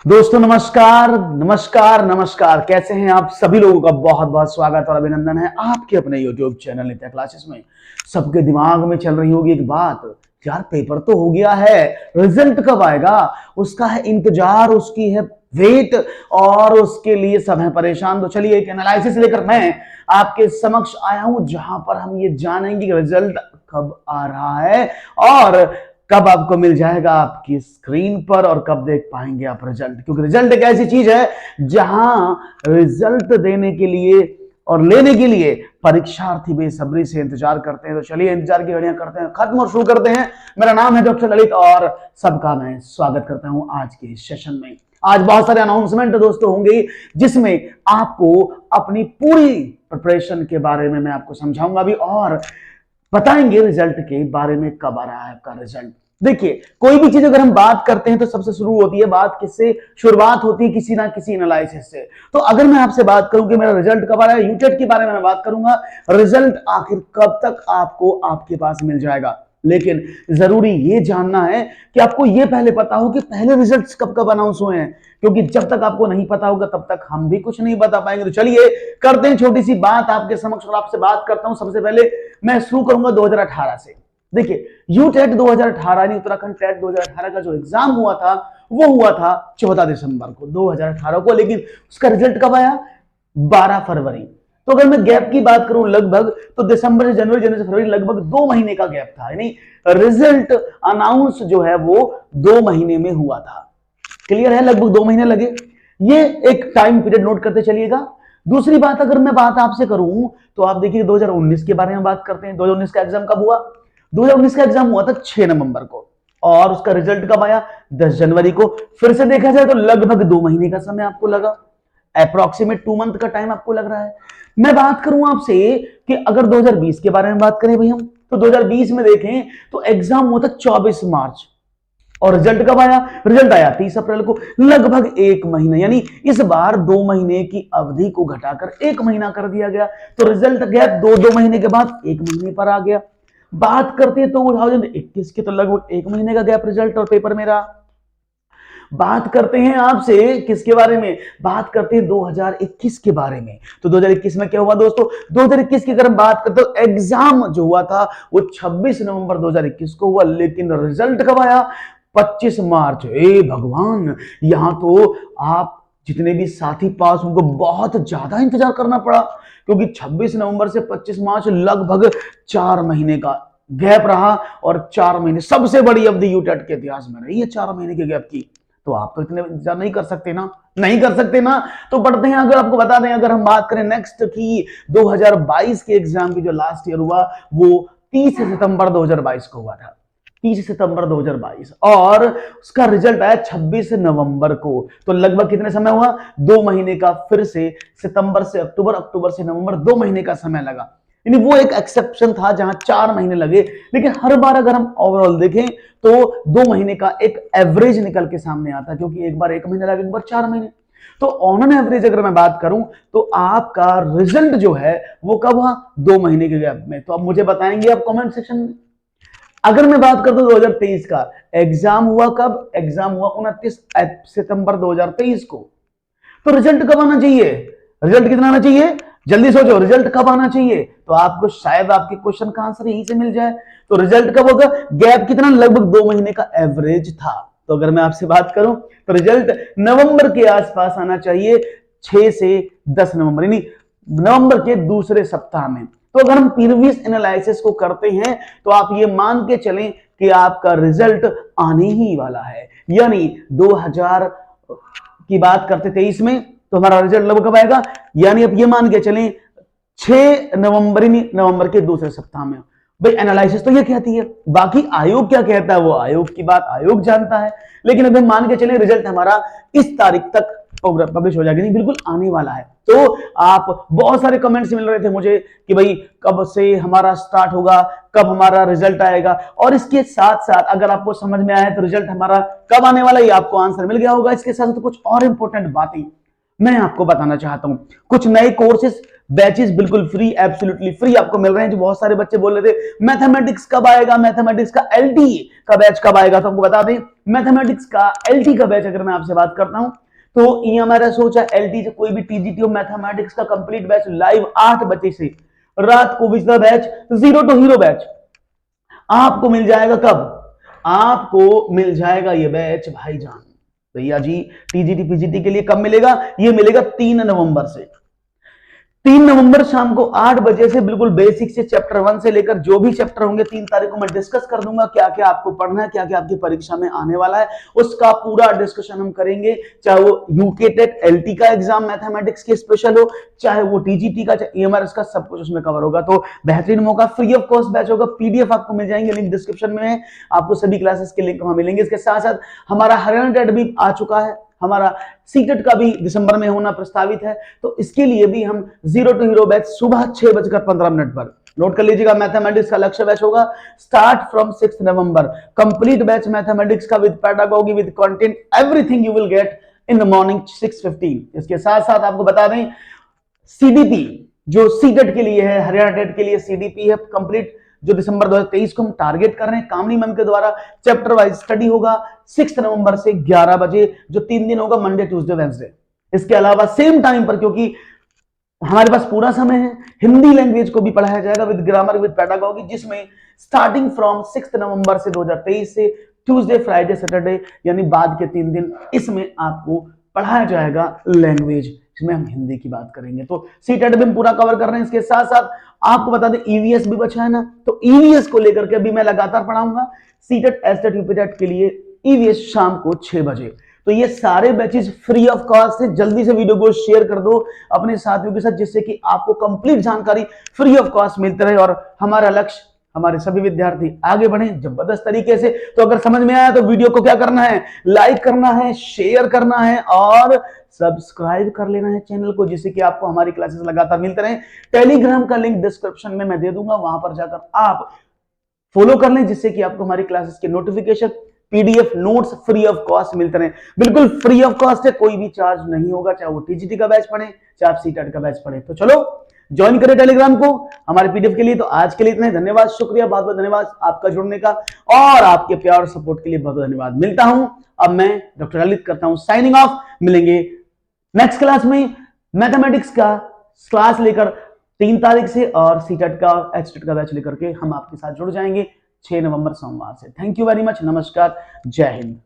दोस्तों नमस्कार नमस्कार नमस्कार। कैसे हैं आप सभी? लोगों का बहुत बहुत स्वागत और अभिनंदन है आपके अपने YouTube चैनल नित्या क्लासेस में। सबके दिमाग में चल रही होगी एक बात, यार पेपर तो हो गया है, रिजल्ट कब आएगा? उसका है इंतजार, उसकी है वेट और उसके लिए सब है परेशान। तो चलिए एक एनालिसिस लेकर मैं आपके समक्ष आया हूं, जहां पर हम ये जानेंगे कि रिजल्ट कब आ रहा है और कब आपको मिल जाएगा आपकी स्क्रीन पर और कब देख पाएंगे आप रिजल्ट। क्योंकि रिजल्ट एक ऐसी चीज है जहां रिजल्ट देने के लिए और लेने के लिए परीक्षार्थी बेसब्री से इंतजार करते हैं। तो चलिए इंतजार की घड़ियां करते हैं खत्म और शुरू करते हैं। मेरा नाम है डॉक्टर ललित और सबका मैं स्वागत करता हूं आज के सेशन में। आज बहुत सारे अनाउंसमेंट दोस्तों होंगे जिसमें आपको अपनी पूरी प्रिपरेशन के बारे में मैं आपको समझाऊंगा भी और बताएंगे रिजल्ट के बारे में कब आ रहा है आपका रिजल्ट। देखिए कोई भी चीज अगर हम बात करते हैं तो सबसे शुरू होती है बात किससे? शुरुआत होती है किसी ना किसी एनालिसिस से। तो अगर मैं आपसे बात करूं कि मेरा रिजल्ट कब आ रहा है, यूटेट के बारे में मैं बात करूंगा, रिजल्ट आखिर कब तक आपको आपके पास मिल जाएगा। लेकिन जरूरी ये जानना है कि आपको ये पहले पता हो कि पहले रिजल्ट्स कब कब अनाउंस हुए हैं, क्योंकि जब तक आपको नहीं पता होगा तब तक हम भी कुछ नहीं बता पाएंगे। तो चलिए करते हैं छोटी सी बात आपके समक्ष और आपसे बात करता हूं। सबसे पहले मैं शुरू करूंगा 2018 से। देखिए यूटेट 2018 यानी उत्तराखंड टेट 2018 का जो एग्जाम हुआ था वो हुआ था 14 दिसंबर को 2018 को, लेकिन उसका रिजल्ट कब आया? 12 फरवरी। तो अगर मैं गैप की बात करूं लगभग तो दिसंबर से जनवरी, जनवरी से फरवरी लगभग 2 महीने का गैप था। यानी रिजल्ट अनाउंस जो है वो 2 महीने में हुआ था। क्लियर है? लगभग 2 महीने लगे। ये एक टाइम पीरियड नोट करते चलिएगा। दूसरी बात अगर मैं बात आपसे करूं तो आप देखिए 2019 के बारे में बात करते हैं। 2019 का एग्जाम कब हुआ? 2019 का एग्जाम हुआ था 6 नवंबर को और उसका रिजल्ट कब आया? 10 जनवरी को। फिर से देखा जाए तो लगभग 2 महीने का समय आपको लगा, अप्रोक्सीमेट 2 मंथ का टाइम आपको लग रहा है। मैं बात करूं आपसे कि अगर 2020 के बारे में बात करें भाई हम, तो 2020 में देखें तो एग्जाम हुआ था 24 मार्च और रिजल्ट कब आया? रिजल्ट आया 30 अप्रैल को। लगभग 1 महीना, यानी इस बार 2 महीने की अवधि को घटाकर 1 महीना कर दिया गया। तो रिजल्ट गैप दो महीने के बाद 1 महीने पर आ गया। बात करते हैं 2021 के, तो लगभग 1 महीने का गैप रिजल्ट और पेपर में रहा। बात करते हैं आपसे किसके बारे में? बात करते हैं 2021 के बारे में। तो 2021 में क्या हुआ दोस्तों? 2021 की अगर हम बात करते तो एग्जाम जो हुआ था वो 26 नवंबर 2021 को हुआ, लेकिन रिजल्ट कब आया? 25 मार्च। ए भगवान, यहां तो आप जितने भी साथी पास उनको बहुत ज्यादा इंतजार करना पड़ा, क्योंकि 26 नवंबर से 25 मार्च लगभग 4 महीने का गैप रहा और 4 महीने सबसे बड़ी अवधि यूटेट के इतिहास में रही है 4 महीने के गैप की। तो आप तो इतने इंतजार नहीं कर सकते ना, नहीं कर सकते ना। तो पढ़ते हैं, अगर आपको बता दें, अगर हम बात करें नेक्स्ट की 2022 के एग्जाम की जो लास्ट ईयर हुआ वो 30 सितंबर 2022 को हुआ था। 30 सितंबर 2022 और उसका रिजल्ट आया 26 नवंबर को। तो लगभग कितने समय हुआ? 2 महीने का। फिर से सितंबर से अक्टूबर, अक्टूबर से नवंबर, 2 महीने का समय लगा। यानी वो एक एक्सेप्शन था जहां 4 महीने लगे, लेकिन हर बार अगर हम ओवरऑल देखें तो 2 महीने का एक एवरेज निकल के सामने आता है, क्योंकि एक बार 1 महीना लगा, एक बार 4 महीने। तो ऑन एन एवरेज अगर मैं बात करूं तो आपका रिजल्ट जो है वो कब हुआ? 2 महीने के गैप में। तो अब मुझे बताएंगे आप कमेंट सेक्शन में। अगर मैं बात करता हूं 2023 का एग्जाम हुआ कब? एग्जाम हुआ 29 सितंबर 2023 को। तो रिजल्ट कब आना चाहिए? रिजल्ट कितना आना चाहिए? जल्दी सोचो, रिजल्ट कब आना चाहिए? तो आपको शायद आपके क्वेश्चन का आंसर यहीं से मिल जाए। तो रिजल्ट कब होगा? गैप कितना? लगभग 2 महीने का एवरेज था। तो अगर मैं आपसे बात करूं तो रिजल्ट नवंबर के आसपास आना चाहिए, 6 से 10 नवंबर, यानी नवंबर के दूसरे सप्ताह में। तो अगर हम प्रीवियस एनालिसिस को करते हैं तो आप ये मान के चलें कि आपका रिजल्ट आने ही वाला है। यानी 2000 की बात करते 23 में तो हमारा रिजल्ट लगभग कब आएगा? यानी अब ये मान के चलें 6 नवंबर, नवंबर के दूसरे सप्ताह में। भाई एनालिसिस तो ये कहती है, बाकी आयोग क्या कहता है वो आयोग की बात आयोग जानता है। लेकिन अगर मान के चले रिजल्ट हमारा इस तारीख तक पब्लिश हो जाएगा, नहीं बिल्कुल आने वाला है। तो आप बहुत सारे कमेंट्स मिल रहे थे मुझे कि भाई कब से हमारा स्टार्ट होगा, कब हमारा रिजल्ट आएगा, और इसके साथ साथ अगर आपको समझ में आया तो रिजल्ट हमारा कब आने वाला है आपको आंसर मिल गया होगा। इसके साथ कुछ और इंपॉर्टेंट बातें मैं आपको बताना चाहता हूं। कुछ नए कोर्सेज बैचेस बिल्कुल फ्री, एब्सोल्युटली फ्री आपको मिल रहे हैं। जो बहुत सारे बच्चे बोल रहे थे मैथमेटिक्स कब आएगा, मैथमेटिक्स का एलटी का बैच कब आएगा, तो हमको बता दें मैथमेटिक्स का एलटी का बैच अगर मैं आपसे बात करता हूं तो ये हमारा सोचा एलटी से कोई भी टीजीटी हो मैथमेटिक्स का कंप्लीट बैच लाइव 8 बजे से रात को पिछला batch zero to hero batch आपको मिल जाएगा। कब आपको मिल जाएगा ये बैच भाईजान भैया जी? टीजीटी पीजीटी के लिए कब मिलेगा? ये मिलेगा 3 नवंबर से। 3 नवंबर शाम को 8 बजे से बिल्कुल बेसिक से चैप्टर 1 से लेकर जो भी चैप्टर होंगे 3 तारीख को मैं डिस्कस कर दूंगा। क्या क्या आपको पढ़ना है, क्या क्या आपकी परीक्षा में आने वाला है, उसका पूरा डिस्कशन हम करेंगे। चाहे वो यूके टेट एलटी का एग्जाम मैथमेटिक्स के स्पेशल हो, चाहे वो टीजीटी का, चाहे ईएमआरएस का, सब कुछ उसमें कवर होगा। तो बेहतरीन मौका, फ्री ऑफ कॉस्ट बैच होगा। पीडीएफ आपको मिल जाएंगे, लिंक डिस्क्रिप्शन में है। आपको सभी क्लासेस के लिंक वहां मिलेंगे। इसके साथ साथ हमारा हरियाणा टेट भी आ चुका है, हमारा सीटेट का भी दिसंबर में होना प्रस्तावित है। तो इसके लिए भी हम जीरो टू हीरो बैच सुबह 6:15 पर नोट कर लीजिएगा। मैथमेटिक्स का लक्ष्य बैच होगा start from 6 November. Complete batch mathematics का with pedagogy with content everything you will get in the morning 6:15। इसके साथ साथ आपको बता दें सीडीपी जो सीटेट के लिए है, हरियाणा टेट के लिए सीडीपी है कंप्लीट, जो दिसंबर 2023 को हम टारगेट कर रहे हैं। कामनी मैम के द्वारा चैप्टर वाइज स्टडी होगा 6 नवंबर से 11 बजे, जो 3 दिन होगा, मंडे ट्यूसडे वेंसडे। इसके अलावा सेम टाइम पर, क्योंकि हमारे पास पूरा समय है, हिंदी लैंग्वेज को भी पढ़ाया जाएगा विद ग्रामर विद पेडागोगी, जिसमें स्टार्टिंग फ्रॉम 6 नवंबर से 2023 से ट्यूसडे फ्राइडे सैटरडे यानी बाद के 3 दिन इसमें आपको पढ़ाया जाएगा लैंग्वेज, जिसमें हम हिंदी की बात करेंगे। तो सीटेट भी हम पूरा कवर कर रहे हैं। इसके साथ साथ आपको बता दें ईवीएस भी बचा है ना, तो ईवीएस को लेकर के अभी मैं लगातार पढ़ाऊंगा। सीटेट एसटेट यूपीटेट के लिए ईवीएस शाम को 6 बजे। तो ये सारे बैचेस फ्री ऑफ कॉस्ट है। जल्दी से वीडियो को शेयर कर दो अपने साथियों के साथ, जिससे कि आपको कंप्लीट जानकारी फ्री ऑफ कॉस्ट मिलती रहे और हमारा लक्ष्य, हमारे सभी विद्यार्थी आगे बढ़े जबरदस्त तरीके से। तो अगर समझ में आया तो वीडियो को क्या करना है, लाइक करना है, शेयर करना है और सब्सक्राइब कर लेना है चैनल को, जिससे कि आपको हमारी क्लासेस लगातार मिलते रहे। टेलीग्राम का लिंक डिस्क्रिप्शन में मैं दे दूंगा, वहां पर जाकर आप फॉलो कर लें, जिससे कि आपको हमारी क्लासेस के notification, PDF notes free of cost मिलते रहे। बिल्कुल फ्री ऑफ कॉस्ट है, कोई भी चार्ज नहीं होगा, चाहे वो टीजीटी का बैच पढ़े, चाहे आप सीटेट का बैच पढ़े। तो चलो ज्वाइन करें टेलीग्राम को हमारे पीडीएफ के लिए। तो आज के लिए इतना ही, धन्यवाद, शुक्रिया, बहुत बहुत धन्यवाद आपका जुड़ने का और आपके प्यार और सपोर्ट के लिए बहुत बहुत धन्यवाद। मिलता हूं, अब मैं डॉक्टर ललित करता हूं साइनिंग ऑफ। मिलेंगे नेक्स्ट क्लास में मैथमेटिक्स का क्लास लेकर 3 तारीख से, और सीटेट का और एचटेट का बैच लेकर के हम आपके साथ जुड़ जाएंगे 6 नवंबर सोमवार से। थैंक यू वेरी मच, नमस्कार, जय हिंद।